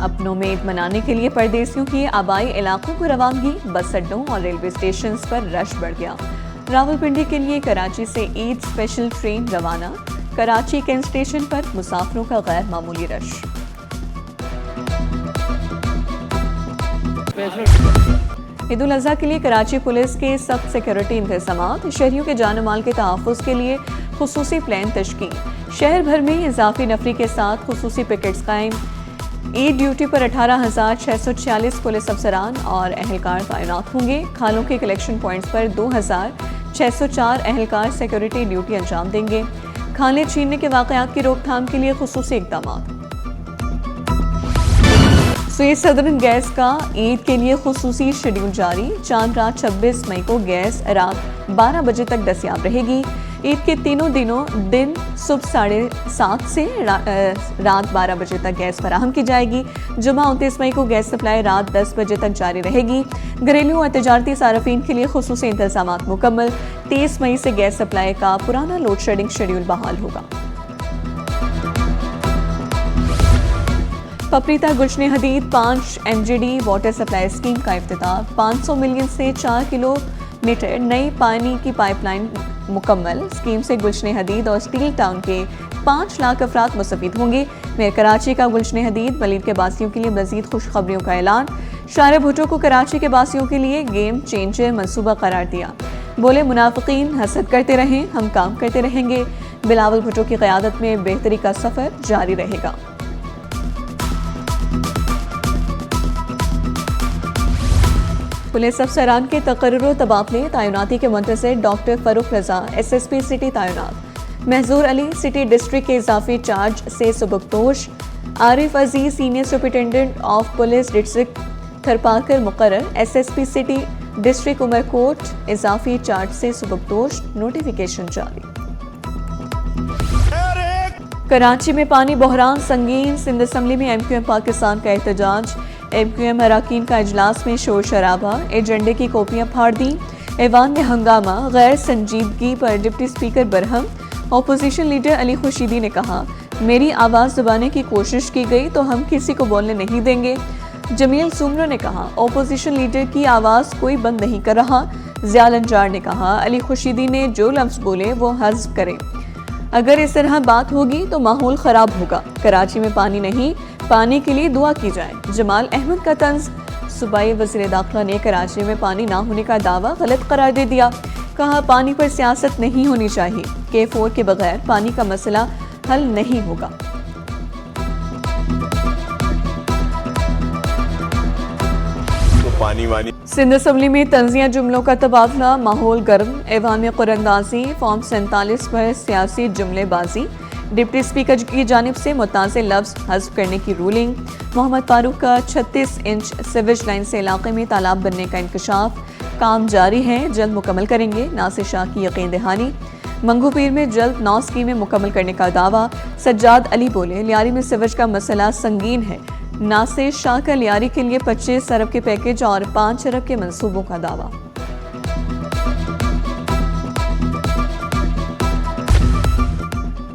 अपनों में ईद मनाने के लिए परदेसियों की आबाई इलाकों को रवानगी, बस अड्डों और रेलवे स्टेशन पर रश बढ़ गया। रावलपिंडी के लिए कराची से ईद स्पेशल ट्रेन रवाना, कराची कैंट स्टेशन पर मुसाफिरों का गैर मामूली रश। ईद उल अजहा के लिए कराची पुलिस के सख्त सिक्योरिटी इंतजामात, शहरियों के जान माल के तहफ़्फ़ुज़ के लिए खुसूसी प्लान तश्कील, शहर भर में इजाफी नफरी के साथ खुसूसी पिकेट्स कायम। ईद ड्यूटी पर 18,646 पुलिस अफसरान और अहलकार तैनात होंगे। खालों के कलेक्शन पॉइंट्स पर 2,604 अहलकार सिक्योरिटी ड्यूटी अंजाम देंगे। खाने छीनने के वाक़यात की रोकथाम के लिए खुसूसी इक़दाम। सुएज़ सदर्न गैस का ईद के लिए खुसूसी शेड्यूल जारी, चांद रात 26 मई को गैस रात 12 बजे तक दस्तयाब रहेगी। ईद के तीनों दिन सुबह 7:30 से रात 12 बजे तक गैस फराहम की जाएगी। जुमा 29 मई को गैस सप्लाई रात 10 बजे तक जारी रहेगी। घरेलू और तजारती सार्फिन के लिए खुसूसी इंतजामात मुकम्मल। 23 मई से गैस सप्लाई का पुराना लोड शेडिंग शेड्यूल बहाल होगा। पपरीता गुलशन हदीद 5 MGD वाटर सप्लाई स्कीम का इफ्तिताह, 500 मिलियन से 4 किलोमीटर नई पानी की पाइपलाइन मुकम्मल। स्कीम से गुलशन हदीद और स्टील टाउन के 5 लाख अफराद मुस्तफीद होंगे। मेयर कराची का गुलशन हदीद मलीद के बासियों के लिए मजीद खुशखबरियों का ऐलान, शारे भुट्टो को कराची के बासियों के लिए गेम चेंजर मंसूबा करार दिया। बोले मुनाफिकीन हसद करते रहें, हम काम करते रहेंगे। बिलावल भुट्टो की क़यादत में बेहतरी का सफ़र जारी रहेगा। पुलिस अफसरान के तकर्रुर तबादले, तैनाती के मुंतज़िर doctor Farrukh Raza SSP city तैनात, महजूर अली सिटी डिस्ट्रिक्ट के इजाफी चार्ज से सुबकदोश, Arif Aziz senior superintendent of police district Tharparkar मुकर्रर, SSP सिटी डिस्ट्रिक्ट उमरकोट इजाफी चार्ज से सुबकदोश, नोटिफिकेशन जारी। कराची में पानी बहरान संगीन, सिंध असम्बली में MQM पाकिस्तान का एहतजाज, MQM अरकान का इजलास में शोर शराबा, एजेंडे की कॉपियां फाड़ दी, ऐवान में हंगामा, गैर संजीदगी पर deputy speaker Barham. Opposition leader Ali Khurshidi ने कहा, मेरी आवाज़ दबाने की कोशिश की गई तो हम किसी को बोलने नहीं देंगे। जमील सुमरो ने कहा, अपोजिशन लीडर की आवाज़ कोई बंद नहीं कर रहा। ज़िया लंजार ने कहा, अली खुर्शीदी ने जो लफ्ज़ बोले वो हज़्फ करें, अगर इस तरह बात होगी तो माहौल ख़राब होगा। कराची में पानी नहीं, पानी के लिए दुआ की जाए। जमाल अहमद का तंज, सूबाई वज़ीर दाखिला ने कराची में पानी ना होने का दावा गलत करार दे दिया। कहा, पानी पर सियासत नहीं होनी चाहिए। K4 के बगैर पानी का मसला हल नहीं होगा। सिंध असम्बली में तंजिया जुमलों का तबादला, माहौल गर्म, ऐवान में कुरअंदाजी, फॉर्म 47 पर सियासी जुमलेबाजी, डिप्टी स्पीकर की जानिब से मुताज़े लफ्ज़ हज़्फ करने की रूलिंग। मोहम्मद फारूक का 36 इंच सिवेज लाइन से इलाके में तालाब बनने का इंकशाफ, काम जारी है, जल्द मुकम्मल करेंगे। नासिर शाह की यकीन दहानी। मंगू पीर में जल्द 9 स्कीमें मुकम्मल करने का दावा। सज्जाद अली बोले, लियारी में सिवेज का मसला संगीन है। नासिर शाह का लियारी के लिए 25 अरब के पैकेज और 5 अरब के मंसूबों का दावा।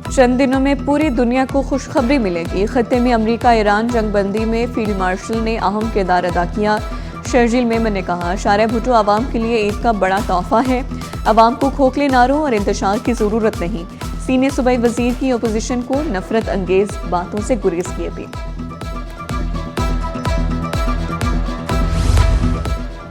चंद दिनों में पूरी दुनिया को खुशखबरी मिलेगी। खत्ते में अमरीका ईरान जंगबंदी में फील्ड मार्शल ने अहम किरदार अदा किया। शर्जील मेमन ने कहा, शारे भुट्टो आवाम के लिए ईद का बड़ा तोहफा है। आवाम को खोखले नारों और इंतशार की ज़रूरत नहीं। सीनियर सूबाई वजीर की अपोजिशन को नफरत अंगेज बातों से गुरेज किए भी।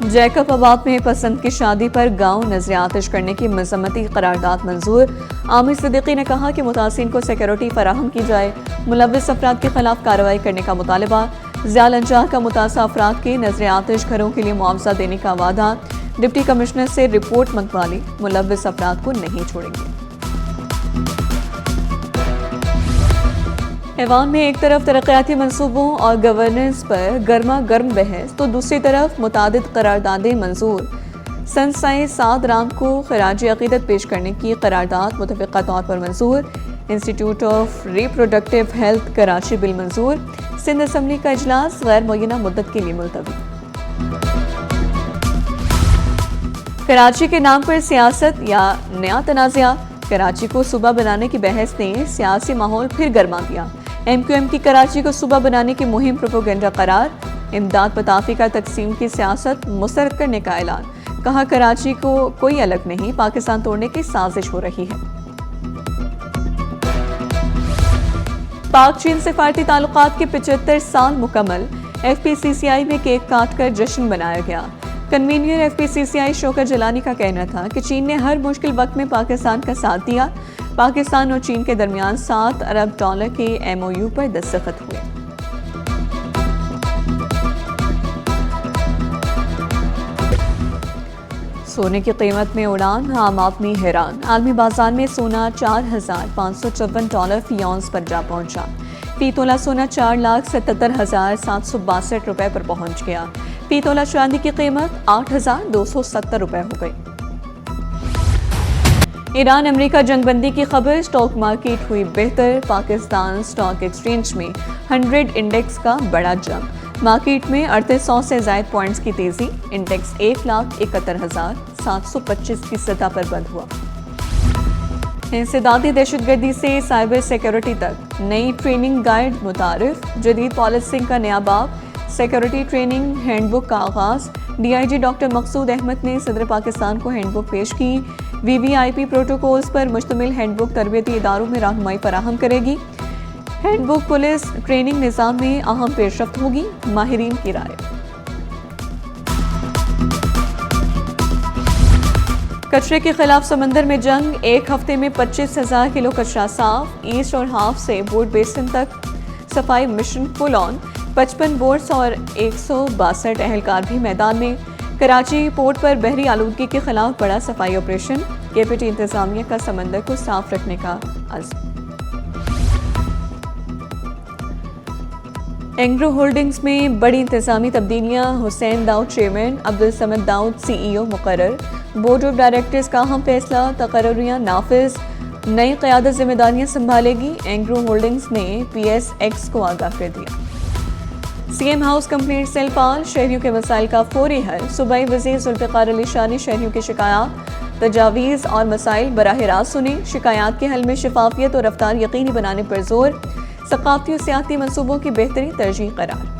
जैकबाबाद में पसंद की शादी पर गांव नजर आतिश करने की मजम्मती करारदाद मंजूर। आमिर सिद्दीकी ने कहा कि मुतासिन को सिक्योरिटी फराहम की जाए। मुलव्विस अफराद के खिलाफ कार्रवाई करने का मुतालबा। ज़िया लंजार का मुतासा अफराद के नजर आतिश घरों के लिए मुआवजा देने का वादा। डिप्टी कमिश्नर से रिपोर्ट मंगवा ली, मुलव्विस अफराद को नहीं छोड़ेंगे। ऐवान में एक तरफ तरक्याती मंसूबों और गवर्नेंस पर गर्मा गर्म बहस तो दूसरी तरफ मुतादिद करारदादें मंजूर। सन 7 राम को खराज अकीदत पेश करने की करारदाद मुतफ़िक़ा तौर पर मंजूर। Institute of reproductive health Karachi bill मंजूर। सिंध असम्बली का इजलास गैर मुय्यना मुद्दत के लिए मुलतवी। कराची के नाम पर सियासत या नया तनाज़ा, कराची को सूबा बनाने की बहस ने सियासी माहौल फिर गर्मा दिया। MQM की कराची को सूबा बनाने की मुहिम प्रोपोगेंडा करार। इमदाद पताफी का तकसीम की सियासत मुस्तरद करने का ऐलान। कहा कराची को कोई अलग नहीं, पाकिस्तान तोड़ने की साजिश हो रही है। पाक चीन सिफारती ताल्लुकात के 75 साल मुकम्मल। FPCCI में केक काट कर जश्न मनाया गया। कन्वीनियर FPCCI शौकत जलानी का कहना था कि चीन ने हर मुश्किल वक्त में पाकिस्तान का साथ दिया। पाकिस्तान और चीन के दरमियान $7 अरब के MOU पर दस्तखत हुए। सोने की कीमत में उड़ान, आम आदमी हैरान। आलमी बाजार में सोना $4,554 फी औंस पर जा पहुंचा। फी तोला सोना 4,77,762 रुपए पर पहुंच गया। फी तोला चांदी की कीमत 8,270 रुपए हो गई। ईरान अमेरिका जंगबंदी की खबर। स्टॉक मार्केट हुई बेहतर। पाकिस्तान स्टॉक एक्सचेंज में 100 इंडेक्स का बड़ा जंप। मार्केट में 3800 से ज्यादा पॉइंट्स की तेजी। इंडेक्स 1,71,725 की सतह पर बंद हुआ। इंसदादी दहशतगर्दी से साइबर सिक्योरिटी तक नई ट्रेनिंग गाइड मुतारिफ। जदीद पॉलिसिंग का नया बाब। सिक्योरिटी ट्रेनिंग हैंडबुक का आगाज। DIG डॉक्टर मकसूद अहमद ने सदर पाकिस्तान को हैंडबुक पेश की। VVIP प्रोटोकॉल्स पर मुश्तमिल हैंडबुक तरबियती इदारों में रहनुमाई फराहम करेगी। हैंडबुक पुलिस ट्रेनिंग निज़ाम में अहम पेशरफ्त होगी, माहिरीन की राय। कचरे के खिलाफ समंदर में जंग। एक हफ्ते में 25,000 किलो कचरा साफ। ईस्ट और हाफ से बोर्ड बेसिन तक सफाई मिशन फुल ऑन। 55 बोर्ड्स और 162 एहलकार भी मैदान में। कराची पोर्ट पर बहरी आलूदगी के खिलाफ बड़ा सफाई ऑपरेशन। KPT इंतजामिया का समंदर को साफ रखने का अज़्म। एंग्रो होल्डिंग्स में बड़ी इंतजामी तब्दीलियां। हुसैन दाऊद चेयरमैन, अब्दुल समद दाऊद CEO मुकर्रर। बोर्ड ऑफ डायरेक्टर्स का अहम फैसला। तकर्रियां नाफिज। नई क़यादत जिम्मेदारियां संभालेगी। एंग्रो होल्डिंग्स ने PSX को आगाह कर दिया। CM हाउस कंप्लीट सेल फाल। शहरियों के मसाइल का फौरी हल। सूबाई वज़ीर ज़ुल्फ़िकार अली शाह ने शहरियों की शिकायत, तजावीज़ और मसाइल बराह रास्त सुने। शिकायत के हल में शफाफियत और रफ्तार यकीनी बनाने पर जोर। सकाफ़ती और सियासी मंसूबों की बेहतरी तरजीह करार।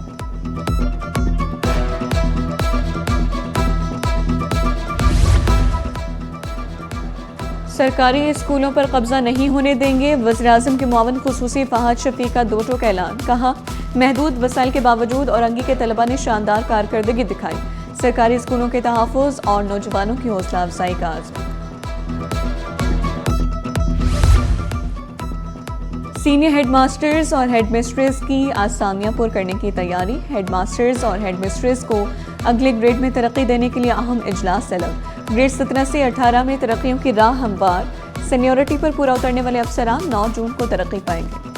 सरकारी स्कूलों पर कब्जा नहीं होने देंगे। वज़ीर-ए-आज़म के मुआवन खुसूसी फहद शफीक का 2 टोक ऐलान। कहा महदूद वसाइल के बावजूद औरंगी के तलबा ने शानदार कारकर्दगी दिखाई। सरकारी स्कूलों के तहफ़्फ़ुज़ और नौजवानों की हौसला अफजाई का आज़म। सीनियर हेडमास्टर्स और हेडमिस्ट्रेस की आसामियां पुर करने की तैयारी। हेडमास्टर्स और हेडमिस्ट्रेस को अगले ग्रेड में तरक्की देने के लिए अहम इजलास तलब। ग्रेड 17 से 18 में तरक्कियों की राह हमवार। सीनियरिटी पर पूरा उतरने वाले अफसरान 9 जून को तरक्की पाएंगे।